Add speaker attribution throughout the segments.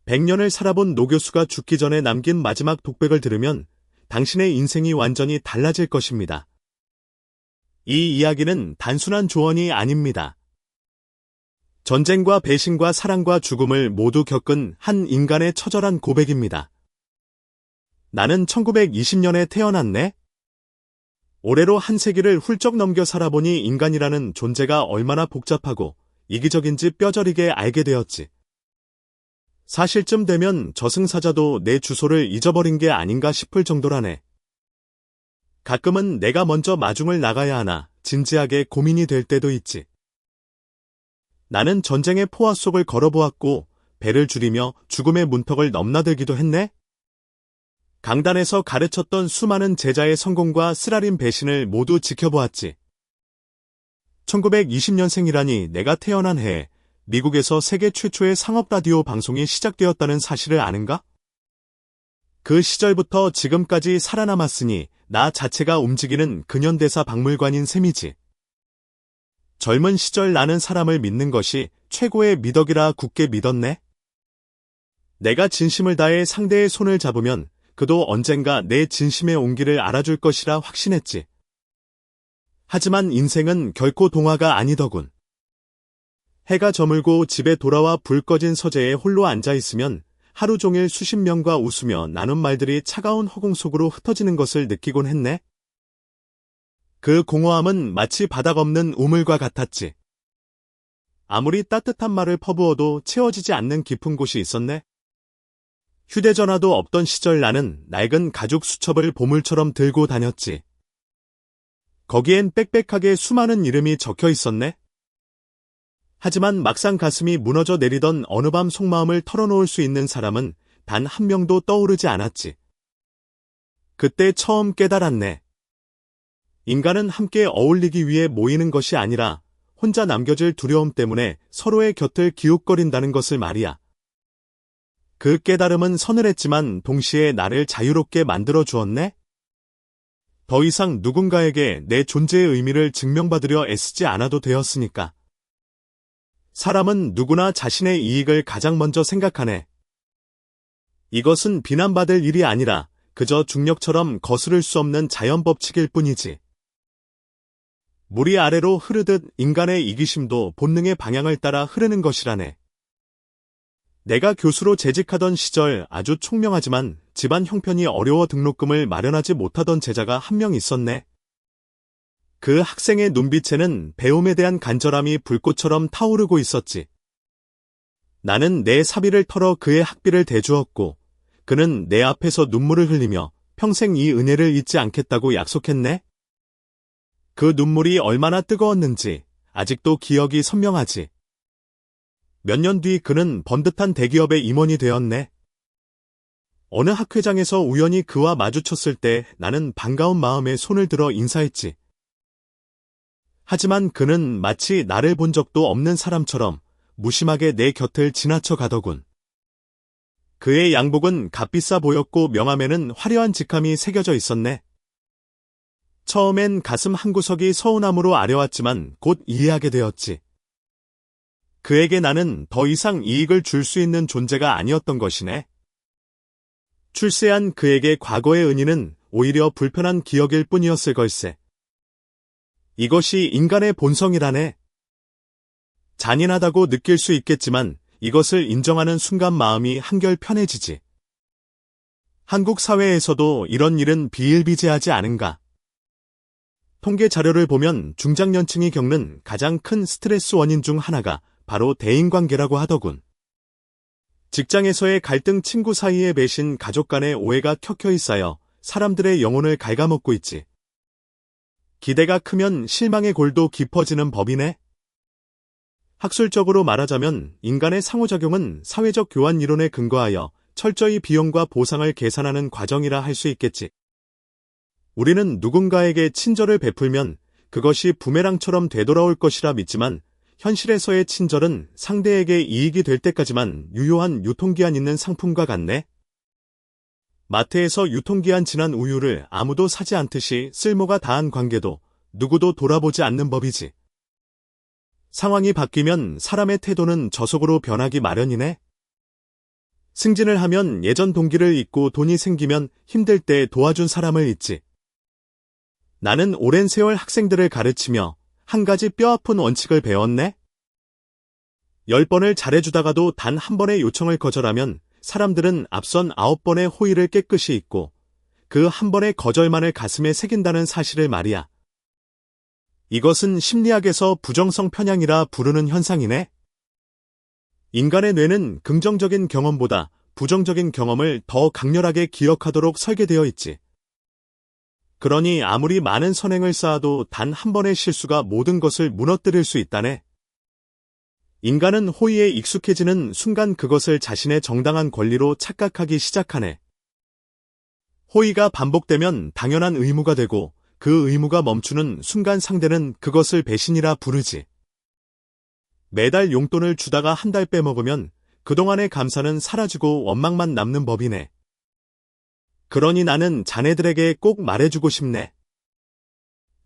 Speaker 1: 100년을 살아본 노 교수가 죽기 전에 남긴 마지막 독백을 들으면 당신의 인생이 완전히 달라질 것입니다. 이 이야기는 단순한 조언이 아닙니다. 전쟁과 배신과 사랑과 죽음을 모두 겪은 한 인간의 처절한 고백입니다. 나는 1920년에 태어났네? 올해로 한 세기를 훌쩍 넘겨 살아보니 인간이라는 존재가 얼마나 복잡하고 이기적인지 뼈저리게 알게 되었지. 사실쯤 되면 저승사자도 내 주소를 잊어버린 게 아닌가 싶을 정도라네. 가끔은 내가 먼저 마중을 나가야 하나 진지하게 고민이 될 때도 있지. 나는 전쟁의 포화 속을 걸어보았고 배를 줄이며 죽음의 문턱을 넘나들기도 했네. 강단에서 가르쳤던 수많은 제자의 성공과 쓰라린 배신을 모두 지켜보았지. 1920년생이라니 내가 태어난 해에 미국에서 세계 최초의 상업라디오 방송이 시작되었다는 사실을 아는가? 그 시절부터 지금까지 살아남았으니 나 자체가 움직이는 근현대사 박물관인 셈이지. 젊은 시절 나는 사람을 믿는 것이 최고의 미덕이라 굳게 믿었네. 내가 진심을 다해 상대의 손을 잡으면 그도 언젠가 내 진심의 온기를 알아줄 것이라 확신했지. 하지만 인생은 결코 동화가 아니더군. 해가 저물고 집에 돌아와 불 꺼진 서재에 홀로 앉아있으면 하루 종일 수십 명과 웃으며 나눈 말들이 차가운 허공 속으로 흩어지는 것을 느끼곤 했네. 그 공허함은 마치 바닥 없는 우물과 같았지. 아무리 따뜻한 말을 퍼부어도 채워지지 않는 깊은 곳이 있었네. 휴대전화도 없던 시절 나는 낡은 가죽 수첩을 보물처럼 들고 다녔지. 거기엔 빽빽하게 수많은 이름이 적혀 있었네. 하지만 막상 가슴이 무너져 내리던 어느 밤 속마음을 털어놓을 수 있는 사람은 단 한 명도 떠오르지 않았지. 그때 처음 깨달았네. 인간은 함께 어울리기 위해 모이는 것이 아니라 혼자 남겨질 두려움 때문에 서로의 곁을 기웃거린다는 것을 말이야. 그 깨달음은 서늘했지만 동시에 나를 자유롭게 만들어 주었네. 더 이상 누군가에게 내 존재의 의미를 증명받으려 애쓰지 않아도 되었으니까. 사람은 누구나 자신의 이익을 가장 먼저 생각하네. 이것은 비난받을 일이 아니라 그저 중력처럼 거스를 수 없는 자연법칙일 뿐이지. 물이 아래로 흐르듯 인간의 이기심도 본능의 방향을 따라 흐르는 것이라네. 내가 교수로 재직하던 시절 아주 총명하지만 집안 형편이 어려워 등록금을 마련하지 못하던 제자가 한 명 있었네. 그 학생의 눈빛에는 배움에 대한 간절함이 불꽃처럼 타오르고 있었지. 나는 내 사비를 털어 그의 학비를 대주었고 그는 내 앞에서 눈물을 흘리며 평생 이 은혜를 잊지 않겠다고 약속했네. 그 눈물이 얼마나 뜨거웠는지 아직도 기억이 선명하지. 몇 년 뒤 그는 번듯한 대기업의 임원이 되었네. 어느 학회장에서 우연히 그와 마주쳤을 때 나는 반가운 마음에 손을 들어 인사했지. 하지만 그는 마치 나를 본 적도 없는 사람처럼 무심하게 내 곁을 지나쳐 가더군. 그의 양복은 값비싸 보였고 명함에는 화려한 직함이 새겨져 있었네. 처음엔 가슴 한구석이 서운함으로 아려왔지만 곧 이해하게 되었지. 그에게 나는 더 이상 이익을 줄 수 있는 존재가 아니었던 것이네. 출세한 그에게 과거의 은희는 오히려 불편한 기억일 뿐이었을 걸세. 이것이 인간의 본성이라네. 잔인하다고 느낄 수 있겠지만 이것을 인정하는 순간 마음이 한결 편해지지. 한국 사회에서도 이런 일은 비일비재하지 않은가. 통계 자료를 보면 중장년층이 겪는 가장 큰 스트레스 원인 중 하나가 바로 대인관계라고 하더군. 직장에서의 갈등, 친구 사이의 배신, 가족 간의 오해가 켜켜이 쌓여 사람들의 영혼을 갉아먹고 있지. 기대가 크면 실망의 골도 깊어지는 법이네. 학술적으로 말하자면 인간의 상호작용은 사회적 교환 이론에 근거하여 철저히 비용과 보상을 계산하는 과정이라 할 수 있겠지. 우리는 누군가에게 친절을 베풀면 그것이 부메랑처럼 되돌아올 것이라 믿지만 현실에서의 친절은 상대에게 이익이 될 때까지만 유효한 유통기한 있는 상품과 같네. 마트에서 유통기한 지난 우유를 아무도 사지 않듯이 쓸모가 다한 관계도 누구도 돌아보지 않는 법이지. 상황이 바뀌면 사람의 태도는 저속으로 변하기 마련이네. 승진을 하면 예전 동기를 잊고 돈이 생기면 힘들 때 도와준 사람을 잊지. 나는 오랜 세월 학생들을 가르치며 한 가지 뼈아픈 원칙을 배웠네. 10번을 잘해주다가도 단 한 번의 요청을 거절하면 사람들은 앞선 9번의 호의를 깨끗이 잊고 그 한 번의 거절만을 가슴에 새긴다는 사실을 말이야. 이것은 심리학에서 부정성 편향이라 부르는 현상이네. 인간의 뇌는 긍정적인 경험보다 부정적인 경험을 더 강렬하게 기억하도록 설계되어 있지. 그러니 아무리 많은 선행을 쌓아도 단 한 번의 실수가 모든 것을 무너뜨릴 수 있다네. 인간은 호의에 익숙해지는 순간 그것을 자신의 정당한 권리로 착각하기 시작하네. 호의가 반복되면 당연한 의무가 되고 그 의무가 멈추는 순간 상대는 그것을 배신이라 부르지. 매달 용돈을 주다가 한 달 빼먹으면 그동안의 감사는 사라지고 원망만 남는 법이네. 그러니 나는 자네들에게 꼭 말해주고 싶네.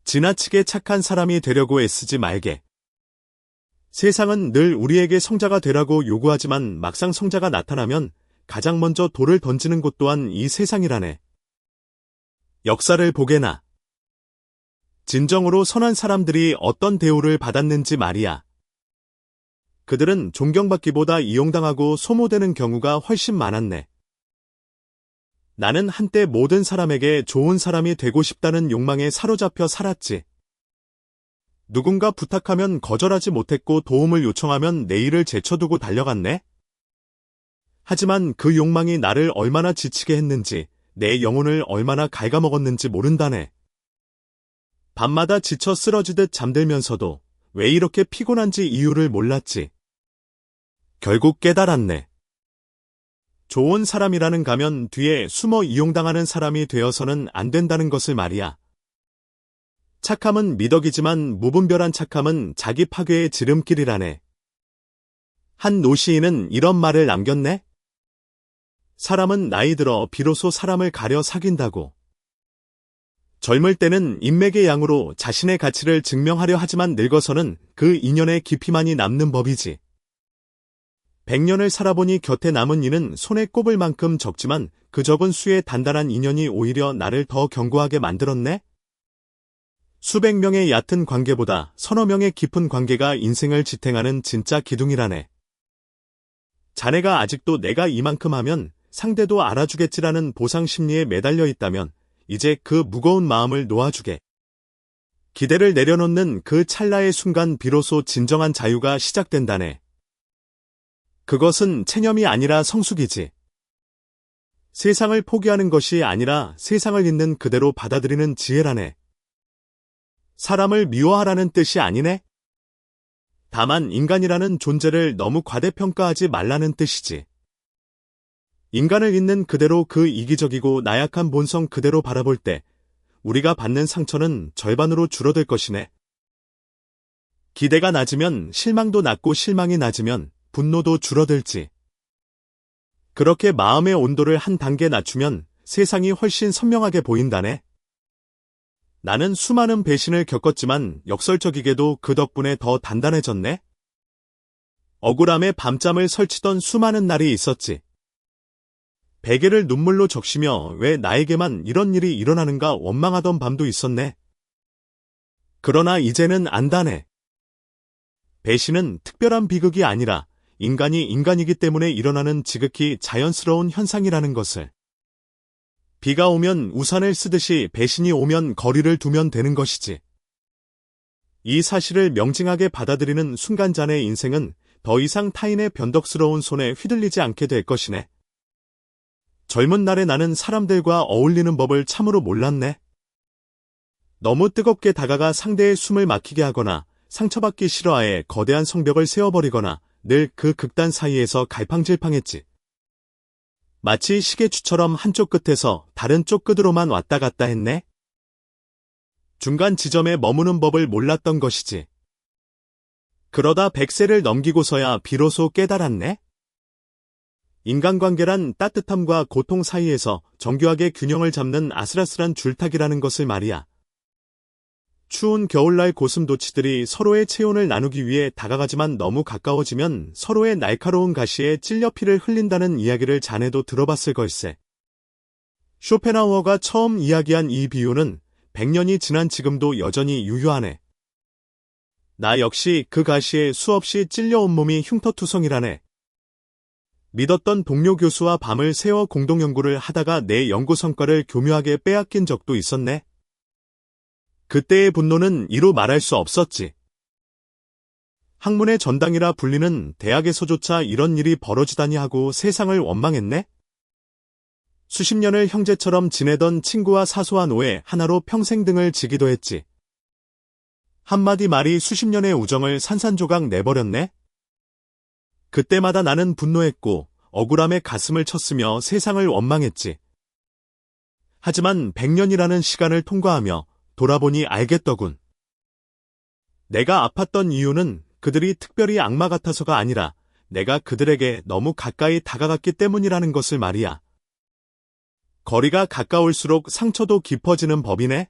Speaker 1: 지나치게 착한 사람이 되려고 애쓰지 말게. 세상은 늘 우리에게 성자가 되라고 요구하지만 막상 성자가 나타나면 가장 먼저 돌을 던지는 곳 또한 이 세상이라네. 역사를 보게나. 진정으로 선한 사람들이 어떤 대우를 받았는지 말이야. 그들은 존경받기보다 이용당하고 소모되는 경우가 훨씬 많았네. 나는 한때 모든 사람에게 좋은 사람이 되고 싶다는 욕망에 사로잡혀 살았지. 누군가 부탁하면 거절하지 못했고 도움을 요청하면 내일을 제쳐두고 달려갔네. 하지만 그 욕망이 나를 얼마나 지치게 했는지, 내 영혼을 얼마나 갉아먹었는지 모른다네. 밤마다 지쳐 쓰러지듯 잠들면서도 왜 이렇게 피곤한지 이유를 몰랐지. 결국 깨달았네. 좋은 사람이라는 가면 뒤에 숨어 이용당하는 사람이 되어서는 안 된다는 것을 말이야. 착함은 미덕이지만 무분별한 착함은 자기 파괴의 지름길이라네. 한 노시인은 이런 말을 남겼네. 사람은 나이 들어 비로소 사람을 가려 사귄다고. 젊을 때는 인맥의 양으로 자신의 가치를 증명하려 하지만 늙어서는 그 인연의 깊이만이 남는 법이지. 100년을 살아보니 곁에 남은 이는 손에 꼽을 만큼 적지만 그 적은 수의 단단한 인연이 오히려 나를 더 견고하게 만들었네. 수백 명의 얕은 관계보다 서너 명의 깊은 관계가 인생을 지탱하는 진짜 기둥이라네. 자네가 아직도 내가 이만큼 하면 상대도 알아주겠지라는 보상 심리에 매달려 있다면 이제 그 무거운 마음을 놓아주게. 기대를 내려놓는 그 찰나의 순간 비로소 진정한 자유가 시작된다네. 그것은 체념이 아니라 성숙이지. 세상을 포기하는 것이 아니라 세상을 있는 그대로 받아들이는 지혜라네. 사람을 미워하라는 뜻이 아니네. 다만 인간이라는 존재를 너무 과대평가하지 말라는 뜻이지. 인간을 있는 그대로 그 이기적이고 나약한 본성 그대로 바라볼 때 우리가 받는 상처는 절반으로 줄어들 것이네. 기대가 낮으면 실망도 낮고 실망이 낮으면 분노도 줄어들지. 그렇게 마음의 온도를 한 단계 낮추면 세상이 훨씬 선명하게 보인다네. 나는 수많은 배신을 겪었지만 역설적이게도 그 덕분에 더 단단해졌네. 억울함에 밤잠을 설치던 수많은 날이 있었지. 베개를 눈물로 적시며 왜 나에게만 이런 일이 일어나는가 원망하던 밤도 있었네. 그러나 이제는 안다네. 배신은 특별한 비극이 아니라 인간이 인간이기 때문에 일어나는 지극히 자연스러운 현상이라는 것을. 비가 오면 우산을 쓰듯이 배신이 오면 거리를 두면 되는 것이지. 이 사실을 명징하게 받아들이는 순간 자네 인생은 더 이상 타인의 변덕스러운 손에 휘둘리지 않게 될 것이네. 젊은 날에 나는 사람들과 어울리는 법을 참으로 몰랐네. 너무 뜨겁게 다가가 상대의 숨을 막히게 하거나 상처받기 싫어하에 거대한 성벽을 세워버리거나 늘 그 극단 사이에서 갈팡질팡했지. 마치 시계추처럼 한쪽 끝에서 다른 쪽 끝으로만 왔다 갔다 했네. 중간 지점에 머무는 법을 몰랐던 것이지. 그러다 100세를 넘기고서야 비로소 깨달았네. 인간관계란 따뜻함과 고통 사이에서 정교하게 균형을 잡는 아슬아슬한 줄타기라는 것을 말이야. 추운 겨울날 고슴도치들이 서로의 체온을 나누기 위해 다가가지만 너무 가까워지면 서로의 날카로운 가시에 찔려 피를 흘린다는 이야기를 자네도 들어봤을 걸세. 쇼펜하우어가 처음 이야기한 이 비유는 100년이 지난 지금도 여전히 유효하네. 나 역시 그 가시에 수없이 찔려 온몸이 흉터투성이라네. 믿었던 동료 교수와 밤을 새워 공동연구를 하다가 내 연구 성과를 교묘하게 빼앗긴 적도 있었네. 그때의 분노는 이루 말할 수 없었지. 학문의 전당이라 불리는 대학에서조차 이런 일이 벌어지다니 하고 세상을 원망했네. 수십 년을 형제처럼 지내던 친구와 사소한 오해 하나로 평생 등을 지기도 했지. 한마디 말이 수십 년의 우정을 산산조각 내버렸네. 그때마다 나는 분노했고 억울함에 가슴을 쳤으며 세상을 원망했지. 하지만 100년이라는 시간을 통과하며 돌아보니 알겠더군. 내가 아팠던 이유는 그들이 특별히 악마 같아서가 아니라 내가 그들에게 너무 가까이 다가갔기 때문이라는 것을 말이야. 거리가 가까울수록 상처도 깊어지는 법이네.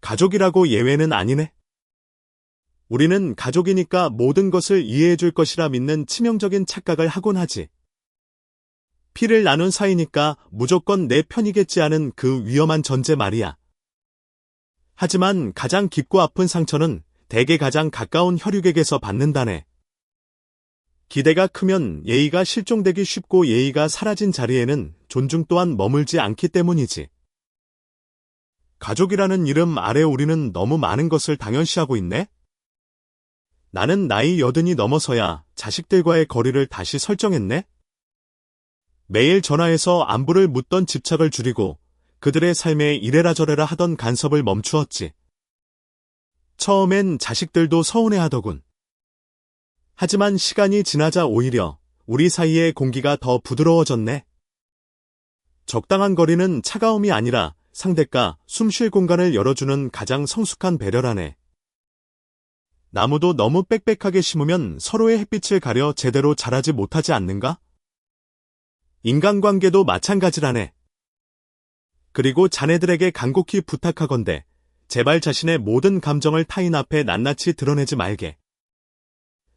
Speaker 1: 가족이라고 예외는 아니네. 우리는 가족이니까 모든 것을 이해해줄 것이라 믿는 치명적인 착각을 하곤 하지. 피를 나눈 사이니까 무조건 내 편이겠지 하는 그 위험한 전제 말이야. 하지만 가장 깊고 아픈 상처는 대개 가장 가까운 혈육에게서 받는다네. 기대가 크면 예의가 실종되기 쉽고 예의가 사라진 자리에는 존중 또한 머물지 않기 때문이지. 가족이라는 이름 아래 우리는 너무 많은 것을 당연시하고 있네? 나는 나이 80이 넘어서야 자식들과의 거리를 다시 설정했네? 매일 전화해서 안부를 묻던 집착을 줄이고 그들의 삶에 이래라 저래라 하던 간섭을 멈추었지. 처음엔 자식들도 서운해하더군. 하지만 시간이 지나자 오히려 우리 사이의 공기가 더 부드러워졌네. 적당한 거리는 차가움이 아니라 상대가 숨 쉴 공간을 열어주는 가장 성숙한 배려라네. 나무도 너무 빽빽하게 심으면 서로의 햇빛을 가려 제대로 자라지 못하지 않는가? 인간관계도 마찬가지라네. 그리고 자네들에게 간곡히 부탁하건대 제발 자신의 모든 감정을 타인 앞에 낱낱이 드러내지 말게.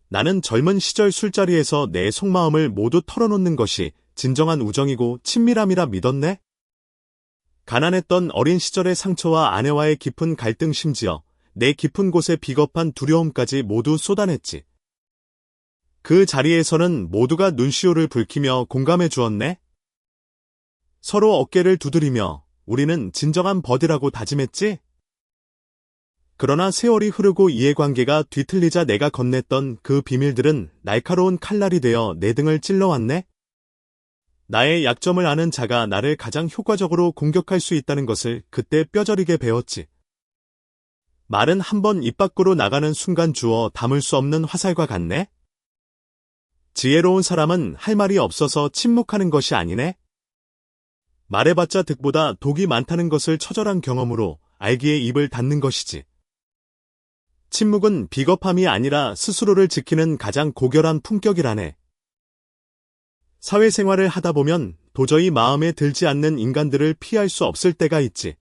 Speaker 1: 나는 젊은 시절 술자리에서 내 속마음을 모두 털어놓는 것이 진정한 우정이고 친밀함이라 믿었네? 가난했던 어린 시절의 상처와 아내와의 깊은 갈등 심지어 내 깊은 곳의 비겁한 두려움까지 모두 쏟아냈지. 그 자리에서는 모두가 눈시울을 붉히며 공감해 주었네? 서로 어깨를 두드리며 우리는 진정한 버디라고 다짐했지? 그러나 세월이 흐르고 이해관계가 뒤틀리자 내가 건넸던 그 비밀들은 날카로운 칼날이 되어 내 등을 찔러왔네? 나의 약점을 아는 자가 나를 가장 효과적으로 공격할 수 있다는 것을 그때 뼈저리게 배웠지. 말은 한번 입 밖으로 나가는 순간 주워 담을 수 없는 화살과 같네? 지혜로운 사람은 할 말이 없어서 침묵하는 것이 아니네? 말해봤자 득보다 독이 많다는 것을 처절한 경험으로 알기에 입을 닫는 것이지. 침묵은 비겁함이 아니라 스스로를 지키는 가장 고결한 품격이라네. 사회생활을 하다 보면 도저히 마음에 들지 않는 인간들을 피할 수 없을 때가 있지.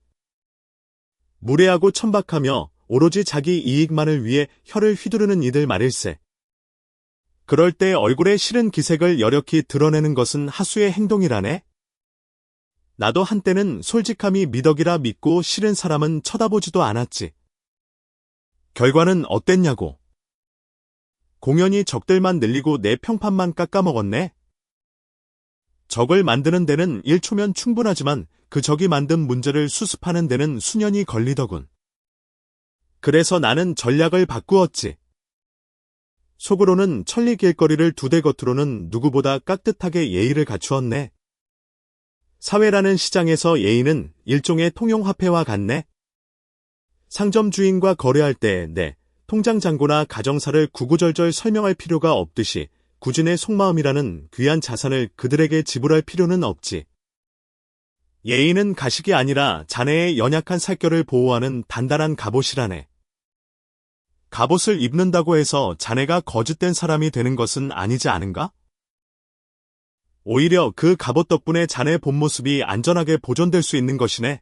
Speaker 1: 무례하고 천박하며 오로지 자기 이익만을 위해 혀를 휘두르는 이들 말일세. 그럴 때 얼굴에 싫은 기색을 여력히 드러내는 것은 하수의 행동이라네. 나도 한때는 솔직함이 미덕이라 믿고 싫은 사람은 쳐다보지도 않았지. 결과는 어땠냐고. 공연히 적들만 늘리고 내 평판만 깎아먹었네. 적을 만드는 데는 1초면 충분하지만 그 적이 만든 문제를 수습하는 데는 수년이 걸리더군. 그래서 나는 전략을 바꾸었지. 속으로는 천리 길거리를 두대 겉으로는 누구보다 깍듯하게 예의를 갖추었네. 사회라는 시장에서 예의는 일종의 통용화폐와 같네. 상점 주인과 거래할 때 내 통장 잔고나 가정사를 구구절절 설명할 필요가 없듯이 굳이 내 속마음이라는 귀한 자산을 그들에게 지불할 필요는 없지. 예의는 가식이 아니라 자네의 연약한 살결을 보호하는 단단한 갑옷이라네. 갑옷을 입는다고 해서 자네가 거짓된 사람이 되는 것은 아니지 않은가? 오히려 그 갑옷 덕분에 자네 본 모습이 안전하게 보존될 수 있는 것이네.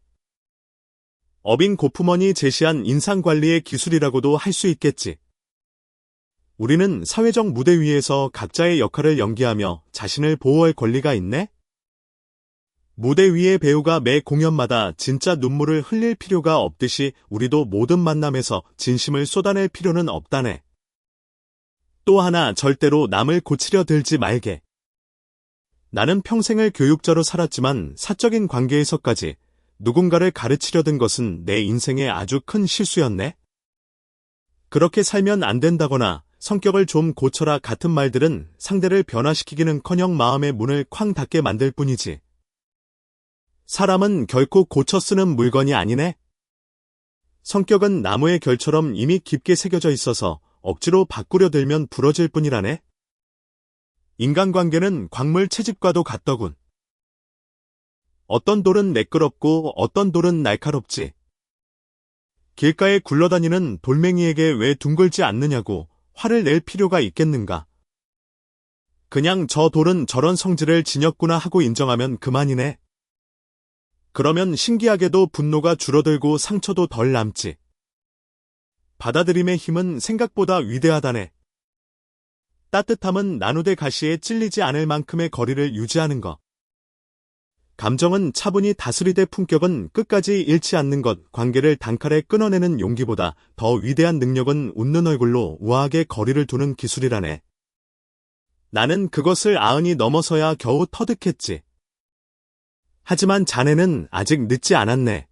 Speaker 1: 어빙 고프먼이 제시한 인상관리의 기술이라고도 할 수 있겠지. 우리는 사회적 무대 위에서 각자의 역할을 연기하며 자신을 보호할 권리가 있네? 무대 위의 배우가 매 공연마다 진짜 눈물을 흘릴 필요가 없듯이 우리도 모든 만남에서 진심을 쏟아낼 필요는 없다네. 또 하나 절대로 남을 고치려 들지 말게. 나는 평생을 교육자로 살았지만 사적인 관계에서까지 누군가를 가르치려 든 것은 내 인생의 아주 큰 실수였네. 그렇게 살면 안 된다거나 성격을 좀 고쳐라 같은 말들은 상대를 변화시키기는커녕 마음의 문을 쾅 닫게 만들 뿐이지. 사람은 결코 고쳐 쓰는 물건이 아니네. 성격은 나무의 결처럼 이미 깊게 새겨져 있어서 억지로 바꾸려 들면 부러질 뿐이라네. 인간관계는 광물 채집과도 같더군. 어떤 돌은 매끄럽고 어떤 돌은 날카롭지. 길가에 굴러다니는 돌멩이에게 왜 둥글지 않느냐고 화를 낼 필요가 있겠는가. 그냥 저 돌은 저런 성질을 지녔구나 하고 인정하면 그만이네. 그러면 신기하게도 분노가 줄어들고 상처도 덜 남지. 받아들임의 힘은 생각보다 위대하다네. 따뜻함은 나누되 가시에 찔리지 않을 만큼의 거리를 유지하는 것. 감정은 차분히 다스리되 품격은 끝까지 잃지 않는 것. 관계를 단칼에 끊어내는 용기보다 더 위대한 능력은 웃는 얼굴로 우아하게 거리를 두는 기술이라네. 나는 그것을 90이 넘어서야 겨우 터득했지. 하지만 자네는 아직 늦지 않았네.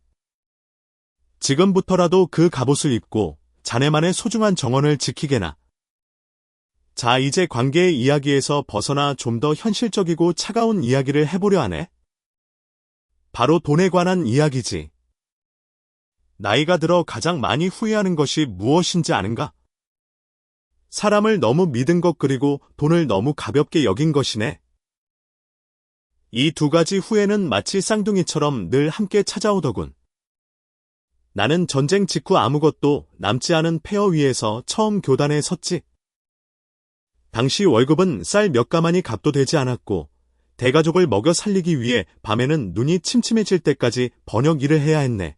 Speaker 1: 지금부터라도 그 갑옷을 입고 자네만의 소중한 정원을 지키게나. 자, 이제 관계의 이야기에서 벗어나 좀 더 현실적이고 차가운 이야기를 해보려 하네. 바로 돈에 관한 이야기지. 나이가 들어 가장 많이 후회하는 것이 무엇인지 아는가? 사람을 너무 믿은 것 그리고 돈을 너무 가볍게 여긴 것이네. 이 두 가지 후회는 마치 쌍둥이처럼 늘 함께 찾아오더군. 나는 전쟁 직후 아무것도 남지 않은 폐허 위에서 처음 교단에 섰지. 당시 월급은 쌀 몇 가마니 값도 되지 않았고 대가족을 먹여 살리기 위해 밤에는 눈이 침침해질 때까지 번역 일을 해야 했네.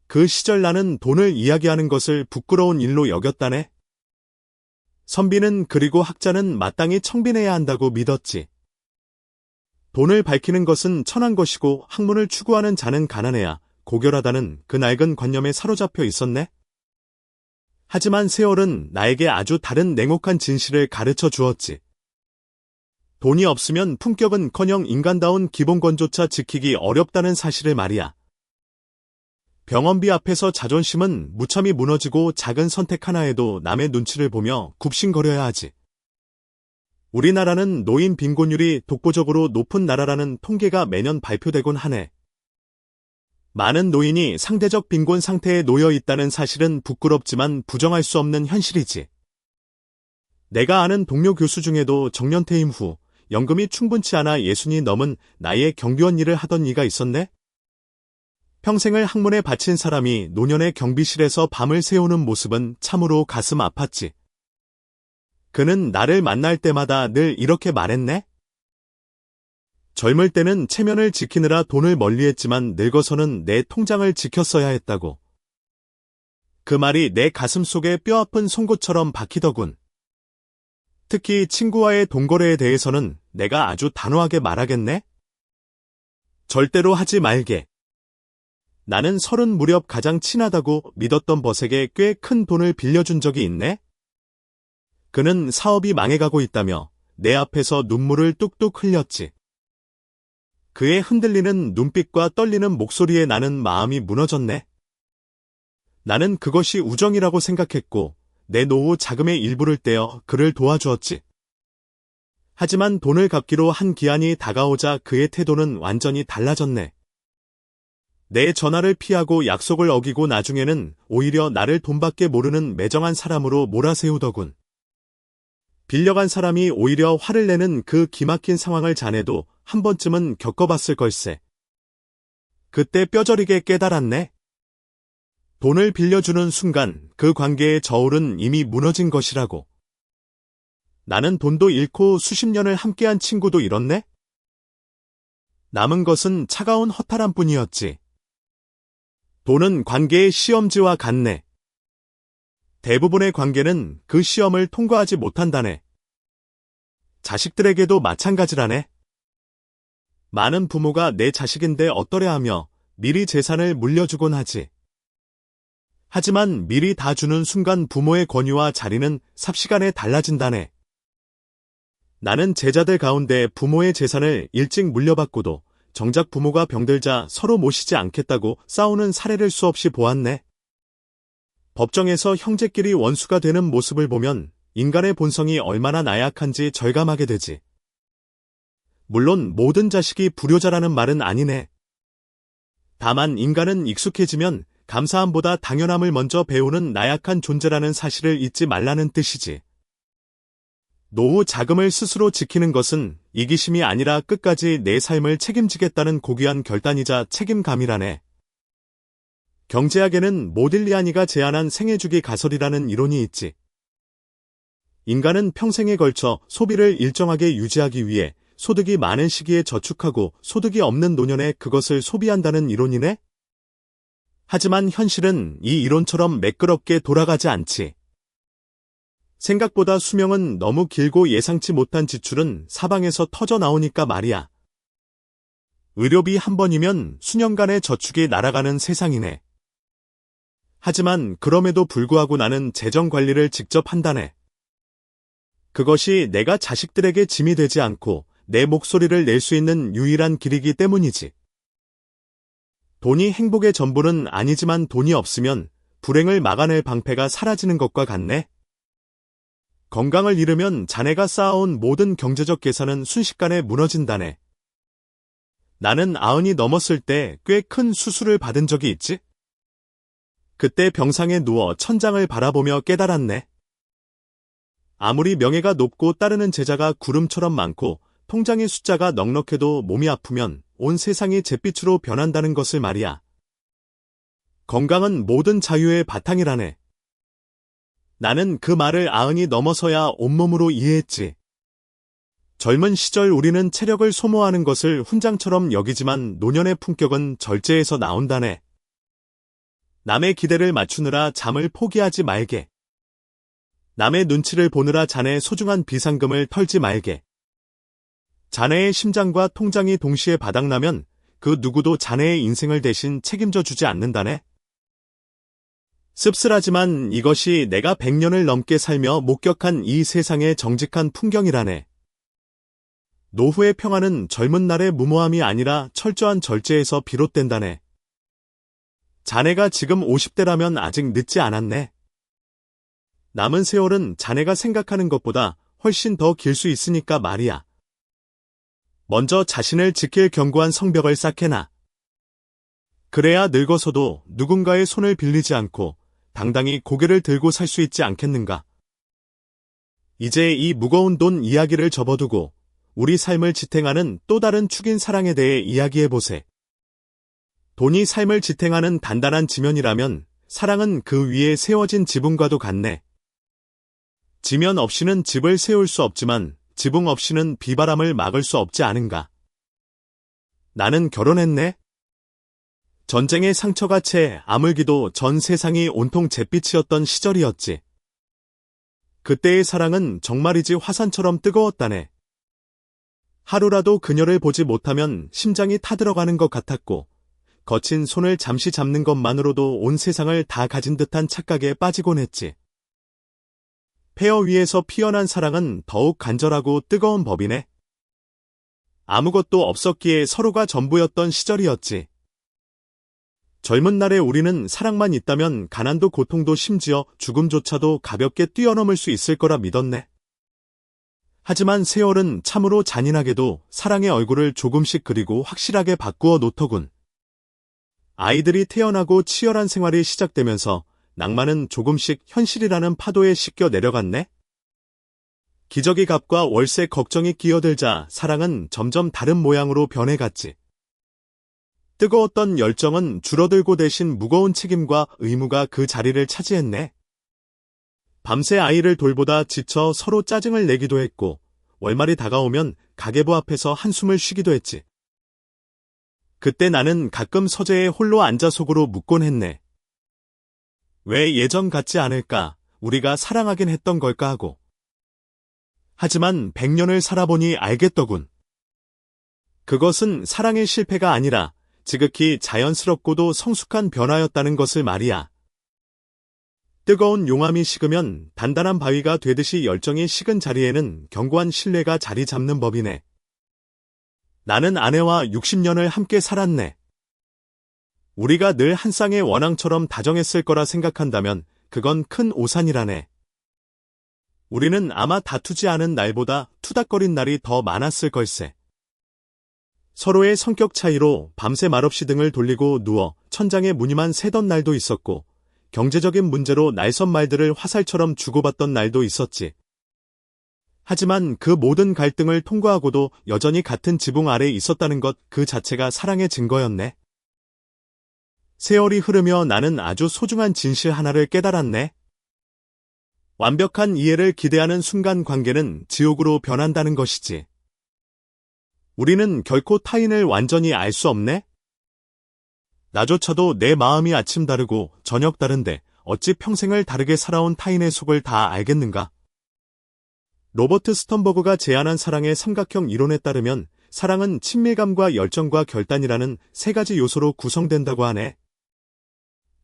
Speaker 1: 그 시절 나는 돈을 이야기하는 것을 부끄러운 일로 여겼다네. 선비는 그리고 학자는 마땅히 청빈해야 한다고 믿었지. 돈을 밝히는 것은 천한 것이고 학문을 추구하는 자는 가난해야 고결하다는 그 낡은 관념에 사로잡혀 있었네. 하지만 세월은 나에게 아주 다른 냉혹한 진실을 가르쳐 주었지. 돈이 없으면 품격은커녕 인간다운 기본권조차 지키기 어렵다는 사실을 말이야. 병원비 앞에서 자존심은 무참히 무너지고 작은 선택 하나에도 남의 눈치를 보며 굽신거려야 하지. 우리나라는 노인 빈곤율이 독보적으로 높은 나라라는 통계가 매년 발표되곤 하네. 많은 노인이 상대적 빈곤 상태에 놓여 있다는 사실은 부끄럽지만 부정할 수 없는 현실이지. 내가 아는 동료 교수 중에도 정년퇴임 후 연금이 충분치 않아 60이 넘은 나이에 경비원 일을 하던 이가 있었네. 평생을 학문에 바친 사람이 노년의 경비실에서 밤을 새우는 모습은 참으로 가슴 아팠지. 그는 나를 만날 때마다 늘 이렇게 말했네. 젊을 때는 체면을 지키느라 돈을 멀리했지만 늙어서는 내 통장을 지켰어야 했다고. 그 말이 내 가슴 속에 뼈아픈 송곳처럼 박히더군. 특히 친구와의 돈거래에 대해서는 내가 아주 단호하게 말하겠네. 절대로 하지 말게. 나는 30 무렵 가장 친하다고 믿었던 버색에 꽤 큰 돈을 빌려준 적이 있네. 그는 사업이 망해가고 있다며 내 앞에서 눈물을 뚝뚝 흘렸지. 그의 흔들리는 눈빛과 떨리는 목소리에 나는 마음이 무너졌네. 나는 그것이 우정이라고 생각했고 내 노후 자금의 일부를 떼어 그를 도와주었지. 하지만 돈을 갚기로 한 기한이 다가오자 그의 태도는 완전히 달라졌네. 내 전화를 피하고 약속을 어기고 나중에는 오히려 나를 돈밖에 모르는 매정한 사람으로 몰아세우더군. 빌려간 사람이 오히려 화를 내는 그 기막힌 상황을 자네도 한 번쯤은 겪어봤을 걸세. 그때 뼈저리게 깨달았네. 돈을 빌려주는 순간 그 관계의 저울은 이미 무너진 것이라고. 나는 돈도 잃고 수십 년을 함께한 친구도 잃었네. 남은 것은 차가운 허탈함뿐이었지. 돈은 관계의 시험지와 같네. 대부분의 관계는 그 시험을 통과하지 못한다네. 자식들에게도 마찬가지라네. 많은 부모가 내 자식인데 어떠려 하며 미리 재산을 물려주곤 하지. 하지만 미리 다 주는 순간 부모의 권위와 자리는 삽시간에 달라진다네. 나는 제자들 가운데 부모의 재산을 일찍 물려받고도 정작 부모가 병들자 서로 모시지 않겠다고 싸우는 사례를 수없이 보았네. 법정에서 형제끼리 원수가 되는 모습을 보면 인간의 본성이 얼마나 나약한지 절감하게 되지. 물론 모든 자식이 불효자라는 말은 아니네. 다만 인간은 익숙해지면 감사함보다 당연함을 먼저 배우는 나약한 존재라는 사실을 잊지 말라는 뜻이지. 노후 자금을 스스로 지키는 것은 이기심이 아니라 끝까지 내 삶을 책임지겠다는 고귀한 결단이자 책임감이라네. 경제학에는 모딜리아니가 제안한 생애주기 가설이라는 이론이 있지. 인간은 평생에 걸쳐 소비를 일정하게 유지하기 위해 소득이 많은 시기에 저축하고 소득이 없는 노년에 그것을 소비한다는 이론이네? 하지만 현실은 이 이론처럼 매끄럽게 돌아가지 않지. 생각보다 수명은 너무 길고 예상치 못한 지출은 사방에서 터져 나오니까 말이야. 의료비 한 번이면 수년간의 저축이 날아가는 세상이네. 하지만 그럼에도 불구하고 나는 재정 관리를 직접 한다네. 그것이 내가 자식들에게 짐이 되지 않고 내 목소리를 낼 수 있는 유일한 길이기 때문이지. 돈이 행복의 전부는 아니지만 돈이 없으면 불행을 막아낼 방패가 사라지는 것과 같네. 건강을 잃으면 자네가 쌓아온 모든 경제적 계산은 순식간에 무너진다네. 나는 90이 넘었을 때 꽤 큰 수술을 받은 적이 있지? 그때 병상에 누워 천장을 바라보며 깨달았네. 아무리 명예가 높고 따르는 제자가 구름처럼 많고 통장의 숫자가 넉넉해도 몸이 아프면 온 세상이 잿빛으로 변한다는 것을 말이야. 건강은 모든 자유의 바탕이라네. 나는 그 말을 90이 넘어서야 온몸으로 이해했지. 젊은 시절 우리는 체력을 소모하는 것을 훈장처럼 여기지만 노년의 품격은 절제에서 나온다네. 남의 기대를 맞추느라 잠을 포기하지 말게. 남의 눈치를 보느라 자네의 소중한 비상금을 털지 말게. 자네의 심장과 통장이 동시에 바닥나면 그 누구도 자네의 인생을 대신 책임져 주지 않는다네. 씁쓸하지만 이것이 내가 100년을 넘게 살며 목격한 이 세상의 정직한 풍경이라네. 노후의 평화는 젊은 날의 무모함이 아니라 철저한 절제에서 비롯된다네. 자네가 지금 50대라면 아직 늦지 않았네. 남은 세월은 자네가 생각하는 것보다 훨씬 더 길 수 있으니까 말이야. 먼저 자신을 지킬 견고한 성벽을 쌓게나. 그래야 늙어서도 누군가의 손을 빌리지 않고 당당히 고개를 들고 살 수 있지 않겠는가. 이제 이 무거운 돈 이야기를 접어두고 우리 삶을 지탱하는 또 다른 축인 사랑에 대해 이야기해보세. 돈이 삶을 지탱하는 단단한 지면이라면 사랑은 그 위에 세워진 지붕과도 같네. 지면 없이는 집을 세울 수 없지만 지붕 없이는 비바람을 막을 수 없지 않은가. 나는 결혼했네. 전쟁의 상처가 채 아물기도 전 세상이 온통 잿빛이었던 시절이었지. 그때의 사랑은 정말이지 화산처럼 뜨거웠다네. 하루라도 그녀를 보지 못하면 심장이 타들어가는 것 같았고 거친 손을 잠시 잡는 것만으로도 온 세상을 다 가진 듯한 착각에 빠지곤 했지. 폐허 위에서 피어난 사랑은 더욱 간절하고 뜨거운 법이네. 아무것도 없었기에 서로가 전부였던 시절이었지. 젊은 날의 우리는 사랑만 있다면 가난도 고통도 심지어 죽음조차도 가볍게 뛰어넘을 수 있을 거라 믿었네. 하지만 세월은 참으로 잔인하게도 사랑의 얼굴을 조금씩 그리고 확실하게 바꾸어 놓더군. 아이들이 태어나고 치열한 생활이 시작되면서 낭만은 조금씩 현실이라는 파도에 씻겨 내려갔네. 기저귀 값과 월세 걱정이 끼어들자 사랑은 점점 다른 모양으로 변해갔지. 뜨거웠던 열정은 줄어들고 대신 무거운 책임과 의무가 그 자리를 차지했네. 밤새 아이를 돌보다 지쳐 서로 짜증을 내기도 했고 월말이 다가오면 가계부 앞에서 한숨을 쉬기도 했지. 그때 나는 가끔 서재에 홀로 앉아 속으로 묻곤 했네. 왜 예전 같지 않을까? 우리가 사랑하긴 했던 걸까 하고. 하지만 100년을 살아보니 알겠더군. 그것은 사랑의 실패가 아니라 지극히 자연스럽고도 성숙한 변화였다는 것을 말이야. 뜨거운 용암이 식으면 단단한 바위가 되듯이 열정이 식은 자리에는 견고한 신뢰가 자리 잡는 법이네. 나는 아내와 60년을 함께 살았네. 우리가 늘 한 쌍의 원앙처럼 다정했을 거라 생각한다면 그건 큰 오산이라네. 우리는 아마 다투지 않은 날보다 투닥거린 날이 더 많았을 걸세. 서로의 성격 차이로 밤새 말없이 등을 돌리고 누워 천장에 무늬만 새던 날도 있었고, 경제적인 문제로 날선 말들을 화살처럼 주고받던 날도 있었지. 하지만 그 모든 갈등을 통과하고도 여전히 같은 지붕 아래에 있었다는 것 그 자체가 사랑의 증거였네. 세월이 흐르며 나는 아주 소중한 진실 하나를 깨달았네. 완벽한 이해를 기대하는 순간 관계는 지옥으로 변한다는 것이지. 우리는 결코 타인을 완전히 알 수 없네? 나조차도 내 마음이 아침 다르고 저녁 다른데 어찌 평생을 다르게 살아온 타인의 속을 다 알겠는가? 로버트 스턴버그가 제안한 사랑의 삼각형 이론에 따르면 사랑은 친밀감과 열정과 결단이라는 세 가지 요소로 구성된다고 하네.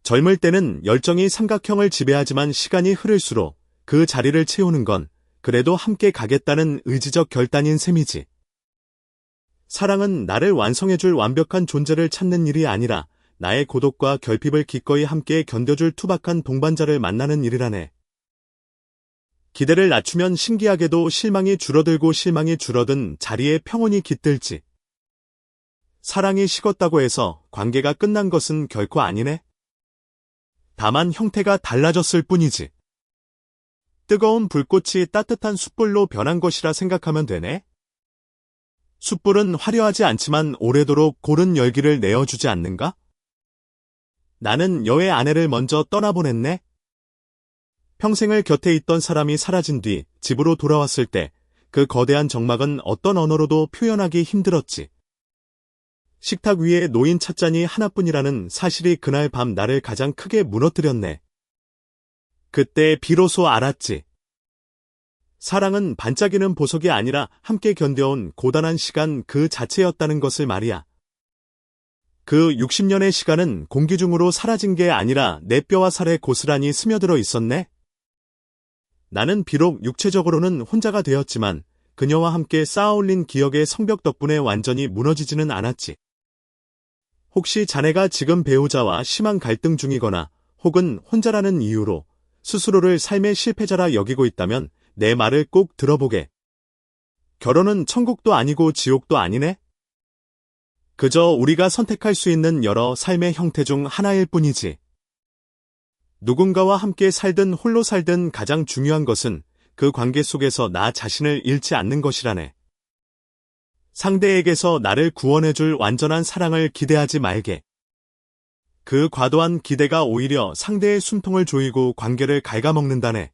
Speaker 1: 젊을 때는 열정이 삼각형을 지배하지만 시간이 흐를수록 그 자리를 채우는 건 그래도 함께 가겠다는 의지적 결단인 셈이지. 사랑은 나를 완성해줄 완벽한 존재를 찾는 일이 아니라 나의 고독과 결핍을 기꺼이 함께 견뎌줄 투박한 동반자를 만나는 일이라네. 기대를 낮추면 신기하게도 실망이 줄어들고 실망이 줄어든 자리에 평온이 깃들지. 사랑이 식었다고 해서 관계가 끝난 것은 결코 아니네. 다만 형태가 달라졌을 뿐이지. 뜨거운 불꽃이 따뜻한 숯불로 변한 것이라 생각하면 되네. 숯불은 화려하지 않지만 오래도록 고른 열기를 내어주지 않는가? 나는 여의 아내를 먼저 떠나보냈네. 평생을 곁에 있던 사람이 사라진 뒤 집으로 돌아왔을 때 그 거대한 정막은 어떤 언어로도 표현하기 힘들었지. 식탁 위에 놓인 찻잔이 하나뿐이라는 사실이 그날 밤 나를 가장 크게 무너뜨렸네. 그때 비로소 알았지. 사랑은 반짝이는 보석이 아니라 함께 견뎌온 고단한 시간 그 자체였다는 것을 말이야. 그 60년의 시간은 공기 중으로 사라진 게 아니라 내 뼈와 살에 고스란히 스며들어 있었네. 나는 비록 육체적으로는 혼자가 되었지만 그녀와 함께 쌓아올린 기억의 성벽 덕분에 완전히 무너지지는 않았지. 혹시 자네가 지금 배우자와 심한 갈등 중이거나 혹은 혼자라는 이유로 스스로를 삶의 실패자라 여기고 있다면 내 말을 꼭 들어보게. 결혼은 천국도 아니고 지옥도 아니네? 그저 우리가 선택할 수 있는 여러 삶의 형태 중 하나일 뿐이지. 누군가와 함께 살든 홀로 살든 가장 중요한 것은 그 관계 속에서 나 자신을 잃지 않는 것이라네. 상대에게서 나를 구원해줄 완전한 사랑을 기대하지 말게. 그 과도한 기대가 오히려 상대의 숨통을 조이고 관계를 갉아먹는다네.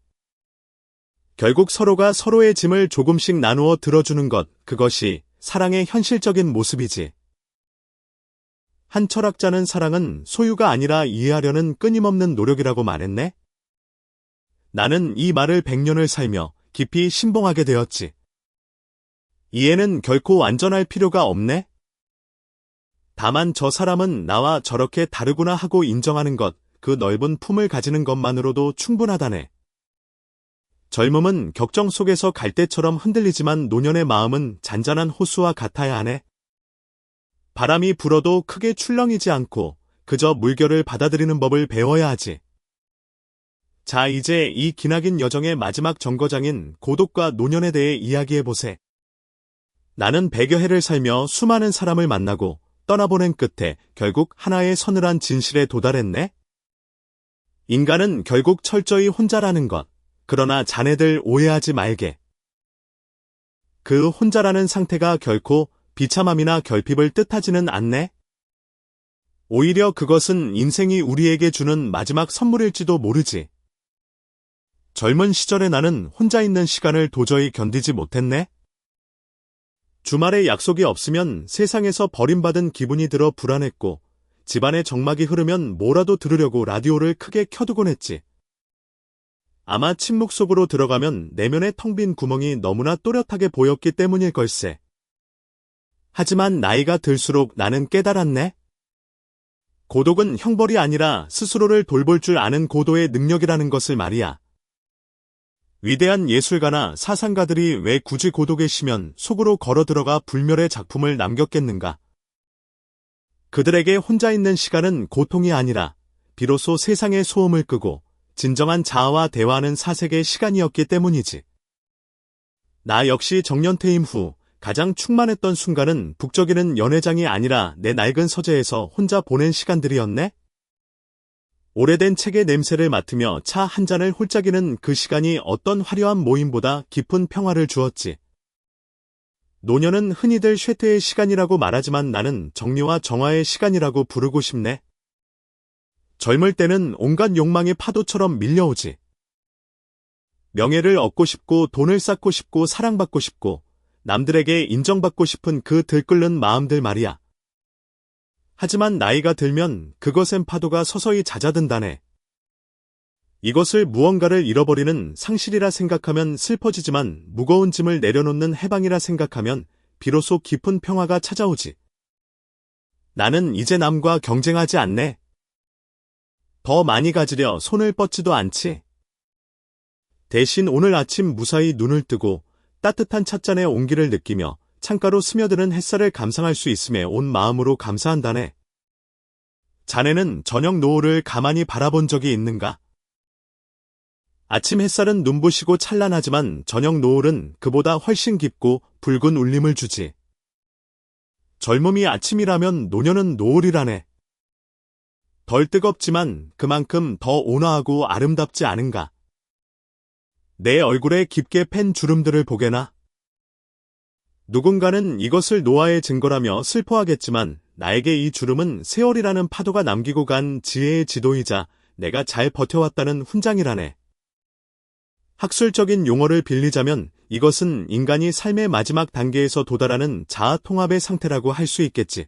Speaker 1: 결국 서로가 서로의 짐을 조금씩 나누어 들어주는 것, 그것이 사랑의 현실적인 모습이지. 한 철학자는 사랑은 소유가 아니라 이해하려는 끊임없는 노력이라고 말했네. 나는 이 말을 100년을 살며 깊이 신봉하게 되었지. 이해는 결코 완전할 필요가 없네. 다만 저 사람은 나와 저렇게 다르구나 하고 인정하는 것, 그 넓은 품을 가지는 것만으로도 충분하다네. 젊음은 격정 속에서 갈대처럼 흔들리지만 노년의 마음은 잔잔한 호수와 같아야 하네. 바람이 불어도 크게 출렁이지 않고 그저 물결을 받아들이는 법을 배워야 하지. 자, 이제 이 기나긴 여정의 마지막 정거장인 고독과 노년에 대해 이야기해보세. 나는 100여 해를 살며 수많은 사람을 만나고 떠나보낸 끝에 결국 하나의 서늘한 진실에 도달했네. 인간은 결국 철저히 혼자라는 것. 그러나 자네들 오해하지 말게. 그 혼자라는 상태가 결코 비참함이나 결핍을 뜻하지는 않네. 오히려 그것은 인생이 우리에게 주는 마지막 선물일지도 모르지. 젊은 시절에 나는 혼자 있는 시간을 도저히 견디지 못했네. 주말에 약속이 없으면 세상에서 버림받은 기분이 들어 불안했고, 집안에 정막이 흐르면 뭐라도 들으려고 라디오를 크게 켜두곤 했지. 아마 침묵 속으로 들어가면 내면의 텅 빈 구멍이 너무나 또렷하게 보였기 때문일 걸세. 하지만 나이가 들수록 나는 깨달았네. 고독은 형벌이 아니라 스스로를 돌볼 줄 아는 고도의 능력이라는 것을 말이야. 위대한 예술가나 사상가들이 왜 굳이 고독에 쉬면 속으로 걸어 들어가 불멸의 작품을 남겼겠는가? 그들에게 혼자 있는 시간은 고통이 아니라 비로소 세상의 소음을 끄고 진정한 자아와 대화하는 사색의 시간이었기 때문이지. 나 역시 정년퇴임 후 가장 충만했던 순간은 북적이는 연회장이 아니라 내 낡은 서재에서 혼자 보낸 시간들이었네. 오래된 책의 냄새를 맡으며 차 한 잔을 홀짝이는 그 시간이 어떤 화려한 모임보다 깊은 평화를 주었지. 노년은 흔히들 쇠퇴의 시간이라고 말하지만 나는 정리와 정화의 시간이라고 부르고 싶네. 젊을 때는 온갖 욕망의 파도처럼 밀려오지. 명예를 얻고 싶고 돈을 쌓고 싶고 사랑받고 싶고 남들에게 인정받고 싶은 그 들끓는 마음들 말이야. 하지만 나이가 들면 그것엔 파도가 서서히 잦아든다네. 이것을 무언가를 잃어버리는 상실이라 생각하면 슬퍼지지만 무거운 짐을 내려놓는 해방이라 생각하면 비로소 깊은 평화가 찾아오지. 나는 이제 남과 경쟁하지 않네. 더 많이 가지려 손을 뻗지도 않지. 대신 오늘 아침 무사히 눈을 뜨고 따뜻한 찻잔의 온기를 느끼며 창가로 스며드는 햇살을 감상할 수 있음에 온 마음으로 감사한다네. 자네는 저녁 노을을 가만히 바라본 적이 있는가? 아침 햇살은 눈부시고 찬란하지만 저녁 노을은 그보다 훨씬 깊고 붉은 울림을 주지. 젊음이 아침이라면 노년은 노을이라네. 덜 뜨겁지만 그만큼 더 온화하고 아름답지 않은가? 내 얼굴에 깊게 팬 주름들을 보게나? 누군가는 이것을 노화의 증거라며 슬퍼하겠지만 나에게 이 주름은 세월이라는 파도가 남기고 간 지혜의 지도이자 내가 잘 버텨왔다는 훈장이라네. 학술적인 용어를 빌리자면 이것은 인간이 삶의 마지막 단계에서 도달하는 자아 통합의 상태라고 할 수 있겠지.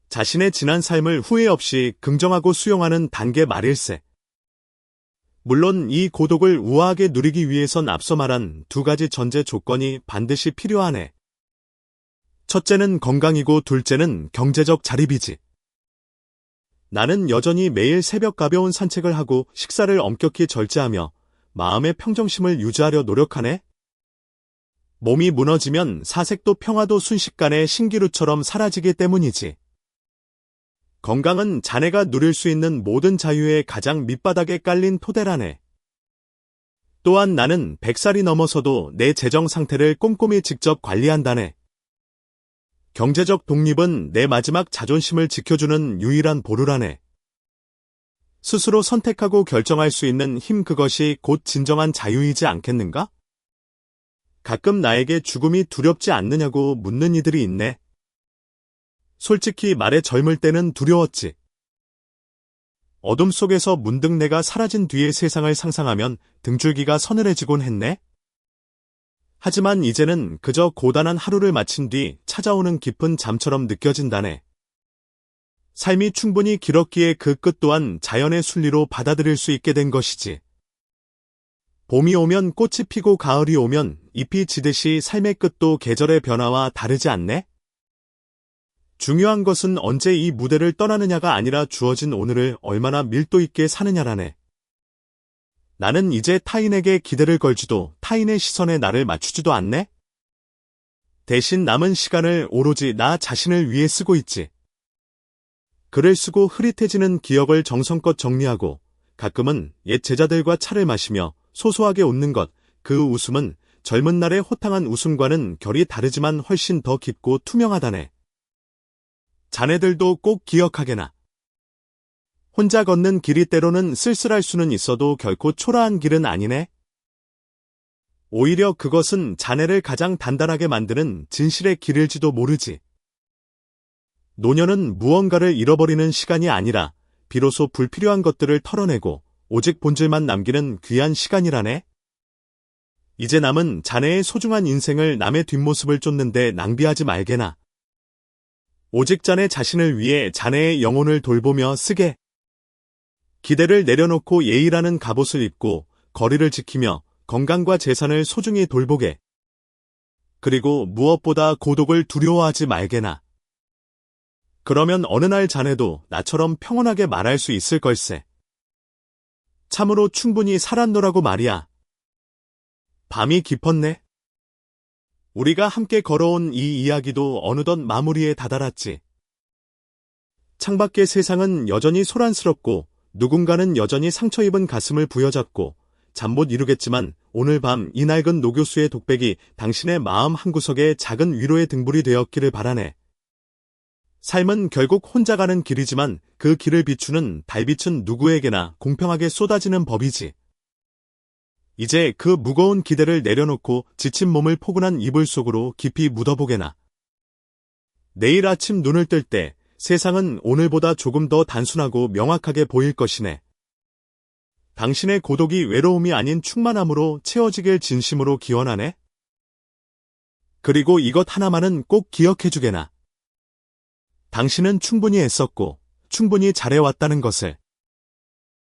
Speaker 1: 자신의 지난 삶을 후회 없이 긍정하고 수용하는 단계 말일세. 물론 이 고독을 우아하게 누리기 위해선 앞서 말한 두 가지 전제 조건이 반드시 필요하네. 첫째는 건강이고 둘째는 경제적 자립이지. 나는 여전히 매일 새벽 가벼운 산책을 하고 식사를 엄격히 절제하며 마음의 평정심을 유지하려 노력하네. 몸이 무너지면 사색도 평화도 순식간에 신기루처럼 사라지기 때문이지. 건강은 자네가 누릴 수 있는 모든 자유의 가장 밑바닥에 깔린 토대라네. 또한 나는 100살이 넘어서도 내 재정 상태를 꼼꼼히 직접 관리한다네. 경제적 독립은 내 마지막 자존심을 지켜주는 유일한 보루라네. 스스로 선택하고 결정할 수 있는 힘 그것이 곧 진정한 자유이지 않겠는가? 가끔 나에게 죽음이 두렵지 않느냐고 묻는 이들이 있네. 솔직히 말해 젊을 때는 두려웠지. 어둠 속에서 문득 내가 사라진 뒤의 세상을 상상하면 등줄기가 서늘해지곤 했네. 하지만 이제는 그저 고단한 하루를 마친 뒤 찾아오는 깊은 잠처럼 느껴진다네. 삶이 충분히 길었기에 그 끝 또한 자연의 순리로 받아들일 수 있게 된 것이지. 봄이 오면 꽃이 피고 가을이 오면 잎이 지듯이 삶의 끝도 계절의 변화와 다르지 않네? 중요한 것은 언제 이 무대를 떠나느냐가 아니라 주어진 오늘을 얼마나 밀도 있게 사느냐라네. 나는 이제 타인에게 기대를 걸지도 타인의 시선에 나를 맞추지도 않네? 대신 남은 시간을 오로지 나 자신을 위해 쓰고 있지. 글을 쓰고 흐릿해지는 기억을 정성껏 정리하고 가끔은 옛 제자들과 차를 마시며 소소하게 웃는 것, 그 웃음은 젊은 날의 호탕한 웃음과는 결이 다르지만 훨씬 더 깊고 투명하다네. 자네들도 꼭 기억하게나. 혼자 걷는 길이 때로는 쓸쓸할 수는 있어도 결코 초라한 길은 아니네. 오히려 그것은 자네를 가장 단단하게 만드는 진실의 길일지도 모르지. 노년은 무언가를 잃어버리는 시간이 아니라 비로소 불필요한 것들을 털어내고 오직 본질만 남기는 귀한 시간이라네. 이제 남은 자네의 소중한 인생을 남의 뒷모습을 쫓는데 낭비하지 말게나. 오직 자네 자신을 위해 자네의 영혼을 돌보며 쓰게. 기대를 내려놓고 예의라는 갑옷을 입고 거리를 지키며 건강과 재산을 소중히 돌보게. 그리고 무엇보다 고독을 두려워하지 말게나. 그러면 어느 날 자네도 나처럼 평온하게 말할 수 있을 걸세. 참으로 충분히 살았노라고 말이야. 밤이 깊었네. 우리가 함께 걸어온 이 이야기도 어느덧 마무리에 다다랐지. 창밖의 세상은 여전히 소란스럽고 누군가는 여전히 상처 입은 가슴을 부여잡고 잠 못 이루겠지만 오늘 밤 이 낡은 노교수의 독백이 당신의 마음 한구석에 작은 위로의 등불이 되었기를 바라네. 삶은 결국 혼자 가는 길이지만 그 길을 비추는 달빛은 누구에게나 공평하게 쏟아지는 법이지. 이제 그 무거운 기대를 내려놓고 지친 몸을 포근한 이불 속으로 깊이 묻어보게나. 내일 아침 눈을 뜰 때 세상은 오늘보다 조금 더 단순하고 명확하게 보일 것이네. 당신의 고독이 외로움이 아닌 충만함으로 채워지길 진심으로 기원하네. 그리고 이것 하나만은 꼭 기억해주게나. 당신은 충분히 애썼고 충분히 잘해왔다는 것을.